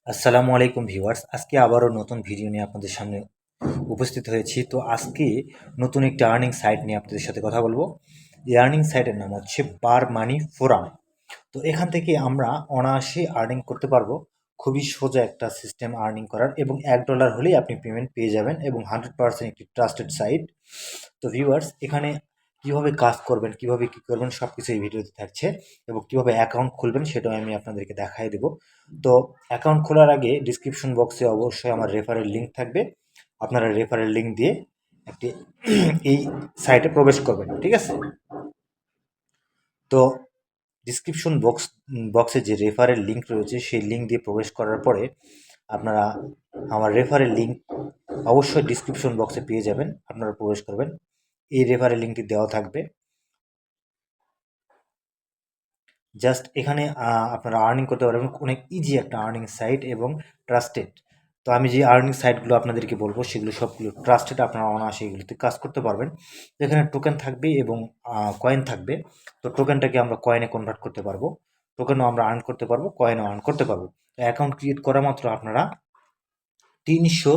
আসসালামু আলাইকুম ভিউয়ার্স, আজকে আবারও নতুন ভিডিও নিয়ে আপনাদের সামনে উপস্থিত হয়েছি। তো আজকে নতুন একটি আর্নিং সাইট নিয়ে আপনাদের সাথে কথা বলবো। এই আর্নিং সাইটের নাম হচ্ছে বার মানি ফোরাম। তো এখান থেকে আমরা অনায়াসে আর্নিং করতে পারবো। খুবই সোজা একটা সিস্টেম আর্নিং করার, এবং $1 হলেই আপনি পেমেন্ট পেয়ে যাবেন, এবং 100% একটি ট্রাস্টেড সাইট। তো ভিউয়ার্স, এখানে কিভাবে কাজ করবেন, কিভাবে কি করবেন, সব কিছু এই ভিডিওতে থাকছে, এবং কিভাবে অ্যাকাউন্ট খুলবেন সেটাও আমি আপনাদেরকে দেখাই দেবো। তো অ্যাকাউন্ট খোলার আগে ডিসক্রিপশন বক্সে অবশ্যই আমার রেফারেল লিঙ্ক থাকবে। আপনারা রেফারেল লিঙ্ক দিয়ে একটি এই সাইটে প্রবেশ করবেন, ঠিক আছে? তো ডিসক্রিপশন বক্সে যে রেফারেল লিঙ্ক রয়েছে সেই লিঙ্ক দিয়ে প্রবেশ করার পরে আপনারা আমার রেফারেল লিঙ্ক অবশ্যই ডিসক্রিপশন বক্সে পেয়ে যাবেন। আপনারা প্রবেশ করবেন, এই রেফারেল লিঙ্কটি দেওয়া থাকবে। জাস্ট এখানে আপনারা আর্নিং করতে পারবেন। অনেক ইজি একটা আর্নিং সাইট এবং ট্রাস্টেড। তো আমি যে আর্নিং সাইটগুলো আপনাদেরকে বলবো সেগুলো সবগুলো ট্রাস্টেড, আপনারা অনায়াসে এগুলোতে কাজ করতে পারবেন। তো এখানে টোকেন থাকবে এবং কয়েন থাকবে। তো টোকেনটাকে আমরা কয়েনে কনভার্ট করতে পারবো, টোকেনও আমরা আর্ন করতে পারবো, কয়েনও আর্ন করতে পারবো। তো অ্যাকাউন্ট ক্রিয়েট করা মাত্র আপনারা 300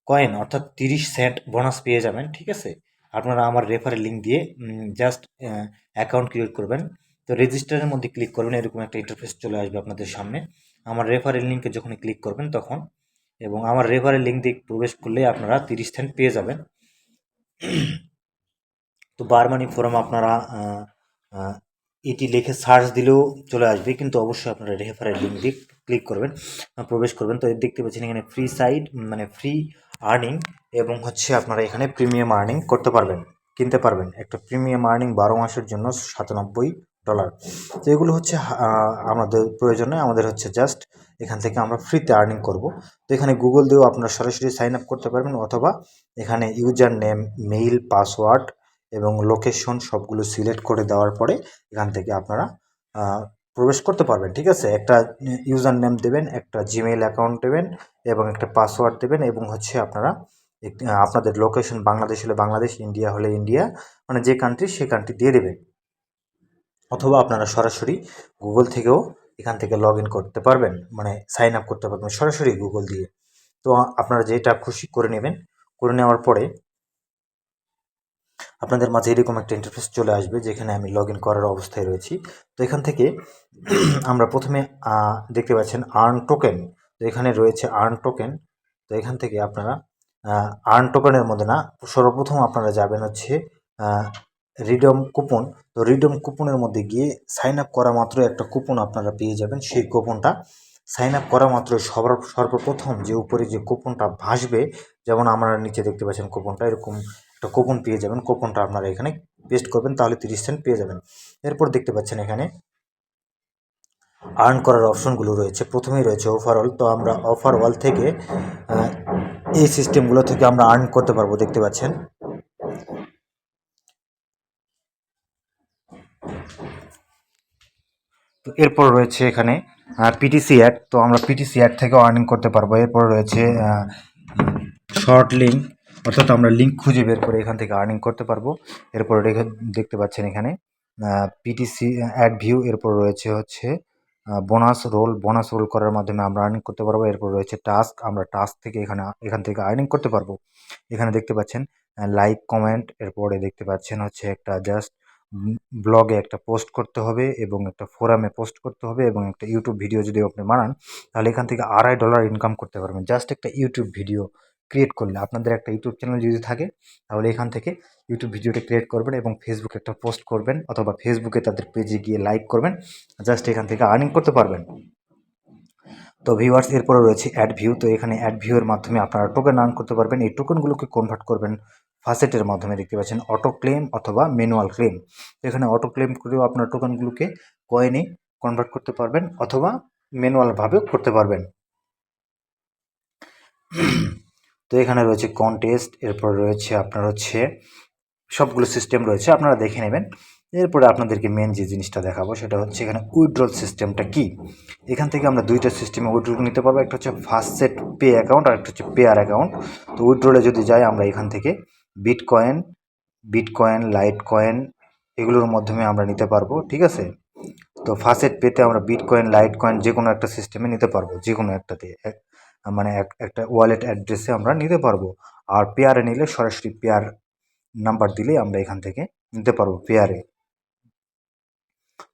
কয়েন অর্থাৎ 30 সেন্ট বোনাস পেয়ে যাবেন, ঠিক আছে? আপনারা আমার রেফারেল লিঙ্ক দিয়ে জাস্ট অ্যাকাউন্ট ক্রিয়েট করবেন। তো রেজিস্টারের মধ্যে ক্লিক করবেন, এরকম একটা ইন্টারফেস চলে আসবে আপনাদের সামনে। আমার রেফারেল লিঙ্কে যখন ক্লিক করবেন তখন, এবং আমার রেফারেল লিঙ্ক দিয়ে প্রবেশ করলে আপনারা 30 সেন্ট পেয়ে যাবেন। তো বার মানি ফোরাম আপনারা এটি লিখে সার্চ দিলেও চলে আসবে, কিন্তু অবশ্যই আপনারা রেফারেল লিঙ্ক দিয়ে ক্লিক করবেন, প্রবেশ করবেন। তো দেখতে পাচ্ছেন এখানে ফ্রি সাইট, মানে ফ্রি আর্নিং, এবং হচ্ছে আপনারা এখানে প্রিমিয়াম আর্নিং করতে পারবেন, কিনতে পারবেন। একটা প্রিমিয়াম আর্নিং 12 মাসের জন্য $97। তো এগুলো হচ্ছে আমাদের প্রয়োজন নয়, আমাদের হচ্ছে জাস্ট এখান থেকে আমরা ফ্রিতে আর্নিং করব। তো এখানে গুগল দিয়েও আপনারা সরাসরি সাইন আপ করতে পারবেন, অথবা এখানে ইউজার নেম, মেইল, পাসওয়ার্ড এবং লোকেশন সবগুলো সিলেক্ট করে দেওয়ার পরে এখান থেকে আপনারা প্রবেশ করতে পারবেন, ঠিক আছে? একটা ইউজার নেম দেবেন, একটা জিমেইল অ্যাকাউন্ট দেবেন, এবং একটা পাসওয়ার্ড দেবেন, এবং হচ্ছে আপনারা আপনাদের লোকেশন বাংলাদেশ হলে বাংলাদেশ, ইন্ডিয়া হলে ইন্ডিয়া, মানে যে কান্ট্রি সে কান্ট্রি দিয়ে দেবেন। অথবা আপনারা সরাসরি গুগল থেকেও এখান থেকে লগ ইন করতে পারবেন, মানে সাইন আপ করতে পারবেন সরাসরি গুগল দিয়ে। তো আপনারা যেটা খুশি করে নেবেন, করে নেওয়ার পরে আপনাদের মাঝে এরকম একটা ইন্টারফেস চলে আসবে, যেখানে আমি লগ ইন করার অবস্থায় রয়েছি। তো এখান থেকে আমরা প্রথমে দেখতে পাচ্ছেন আর্ন টোকেন। তো এখানে রয়েছে আর্ন টোকেন। তো এখান থেকে আপনারা আর্ন টোকেনের মধ্যে না, সর্বপ্রথম আপনারা যাবেন হচ্ছে রিডম কুপন। তো রিডম কুপনের মধ্যে গিয়ে সাইন আপ করা মাত্র একটা কুপন আপনারা পেয়ে যাবেন। সেই কুপনটা সাইন আপ করা মাত্র সর্বপ্রথম যে উপরে যে কুপনটা ভাসবে, যেমন আমরা নিচে দেখতে পাচ্ছেন কুপনটা, এরকম একটা কুপন পেয়ে যাবেন। কুপনটা আপনারা এখানে পেস্ট করবেন, তাহলে 30 সেন্ট পেয়ে যাবেন। এরপর দেখতে পাচ্ছেন এখানে আর্ন করার অপশনগুলো রয়েছে। প্রথমেই রয়েছে অফার অল। তো আমরা অফার অল থেকে এই সিস্টেমগুলো থেকে আমরা আর্ন করতে পারবো, দেখতে পাচ্ছেন। তো এরপর রয়েছে এখানে পিটিসি অ্যাড। তো আমরা পিটিসি অ্যাড থেকেও আর্নিং করতে পারবো। এরপর রয়েছে শর্ট লিঙ্ক, অর্থাৎ আমরা লিঙ্ক খুঁজে বের করে এখান থেকে আর্নিং করতে পারবো। এরপর দেখতে পাচ্ছেন এখানে পিটিসি অ্যাড ভিউ। এরপর রয়েছে হচ্ছে বোনাস রোল করার মাধ্যমে আমরা আর্নিং করতে পারবো। এরপর রয়েছে টাস্ক, আমরা টাস্ক থেকে এখান থেকে আর্নিং করতে পারবো। এখানে দেখতে পাচ্ছেন লাইক, কমেন্ট। এরপরে দেখতে পাচ্ছেন হচ্ছে একটা জাস্ট ব্লগে একটা পোস্ট করতে হবে, এবং একটা ফোরামে পোস্ট করতে হবে, এবং একটা ইউটিউব ভিডিও যদি আপনি বানান, তাহলে এখান থেকে $2.5 ইনকাম করতে পারবেন। জাস্ট একটা ইউটিউব ভিডিও ক্রিয়েট করলে, আপনাদের একটা ইউটিউব চ্যানেল যদি থাকে, তাহলে এখান থেকে ইউটিউব ভিডিওটা ক্রিয়েট করবেন এবং ফেসবুকে একটা পোস্ট করবেন, অথবা ফেসবুকে তাদের পেজে গিয়ে লাইক করবেন, জাস্ট এখান থেকে আর্নিং করতে পারবেন। তো ভিউয়ার্স, এরপরে রয়েছে অ্যাড ভিউ। তো এখানে অ্যাড ভিউয়ের মাধ্যমে আপনারা টোকেন আর্ন করতে পারবেন। এই টোকেনগুলোকে কনভার্ট করবেন ফাসেটের মাধ্যমে, দেখতে পাচ্ছেন অটো ক্লেম অথবা ম্যানুয়াল ক্লেম। তো এখানে অটো ক্লেম করেও আপনার টোকেনগুলোকে কয়েনে কনভার্ট করতে পারবেন, অথবা ম্যানুয়ালভাবেও করতে পারবেন। তো এখানে রয়েছে কন্টেস্ট, এরপর রয়েছে আপনার হচ্ছে সবগুলো সিস্টেম রয়েছে, আপনারা দেখে নেবেন। এরপরে আপনাদেরকে মেন যে জিনিসটা দেখাবো সেটা হচ্ছে এখানে উইথড্রল সিস্টেমটা কি। এখান থেকে আমরা দুইটা সিস্টেমে উইথড্রল নিতে পারবো, একটা হচ্ছে ফার্স্ট সেট পে অ্যাকাউন্ট, আর একটা হচ্ছে পেয়ার অ্যাকাউন্ট। তো উইথড্রলে যদি যাই, আমরা এখান থেকে বিটকয়েন, লাইট কয়েন, এগুলোর মাধ্যমে আমরা নিতে পারবো, ঠিক আছে? তো ফাসেট পেতে আমরা বিটকয়েন, লাইট কয়েন যে কোনো একটা সিস্টেমে নিতে পারবো, যে কোনো একটাতে মানে একটা ওয়ালেট অ্যাড্রেসে আমরা নিতে পারবো। আর পেয়ারে নিলে সরাসরি পেয়ার নাম্বার দিলেই আমরা এখান থেকে নিতে পারবো পেয়ারে।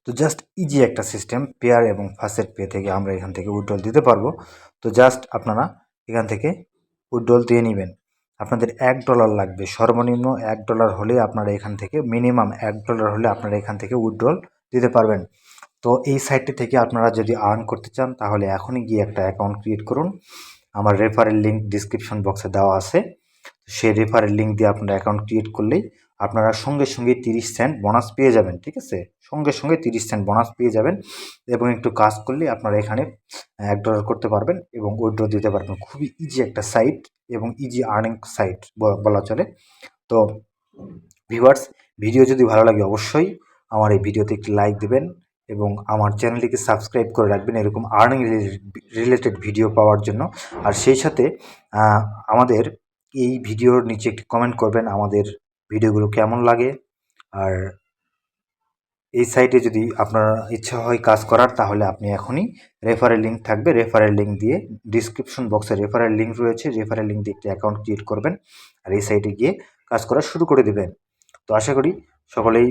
তো জাস্ট ইজি একটা সিস্টেম, পেয়ার এবং ফাসেট পে থেকে আমরা এখান থেকে উইথড্রল দিতে পারবো। তো জাস্ট আপনারা এখান থেকে উইথড্রল দিয়ে নেবেন। আপনাদের $1 লাগবে, সর্বনিম্ন $1 হলে আপনারা এখান থেকে, মিনিমাম $1 হলে আপনারা এখান থেকে উইথড্রল দিতে পারবেন। তো এই সাইটটি থেকে আপনারা যদি আর্ন করতে চান তাহলে এখনই গিয়ে একটা অ্যাকাউন্ট ক্রিয়েট করুন। আমার রেফারেল লিঙ্ক ডিসক্রিপশন বক্সে দেওয়া আছে। সেই রেফারেল লিঙ্ক দিয়ে আপনারা অ্যাকাউন্ট ক্রিয়েট করলেই আপনারা সঙ্গে সঙ্গে 30 সেন্ট বোনাস পেয়ে যাবেন। ঠিক আছে, সঙ্গে সঙ্গে 30 সেন্ট বোনাস পেয়ে যাবেন এবং একটু কাজ করলে আপনারা এখানে $1 করতে পারবেন এবং উইথড্র দিতে পারবেন। খুবই ইজি একটা সাইট এবং ইজি আর্নিং সাইট বলা চলে। তো ভিউয়ার্স, ভিডিও যদি ভালো লাগে অবশ্যই আমার এই ভিডিওতে একটি লাইক দেবেন এবং আমার চ্যানেলটিকে সাবস্ক্রাইব করে রাখবেন এরকম আর্নিং রিলেটেড ভিডিও পাওয়ার জন্য। আর সেই সাথে আমাদের এই ভিডিওর নিচে একটি কমেন্ট করবেন আমাদের ভিডিওগুলো কেমন লাগে। আর এই সাইটে যদি আপনার ইচ্ছা হয় কাজ করার তাহলে আপনি এখনই, রেফারেল লিঙ্ক থাকবে, রেফারেল লিঙ্ক দিয়ে ডিসক্রিপশন বক্সে রেফারেল লিঙ্ক রয়েছে, রেফারেল লিঙ্ক দিয়ে একটি অ্যাকাউন্ট ক্রিয়েট করবেন আর এই সাইটে গিয়ে কাজ করা শুরু করে দেবেন। তো আশা করি সকলেই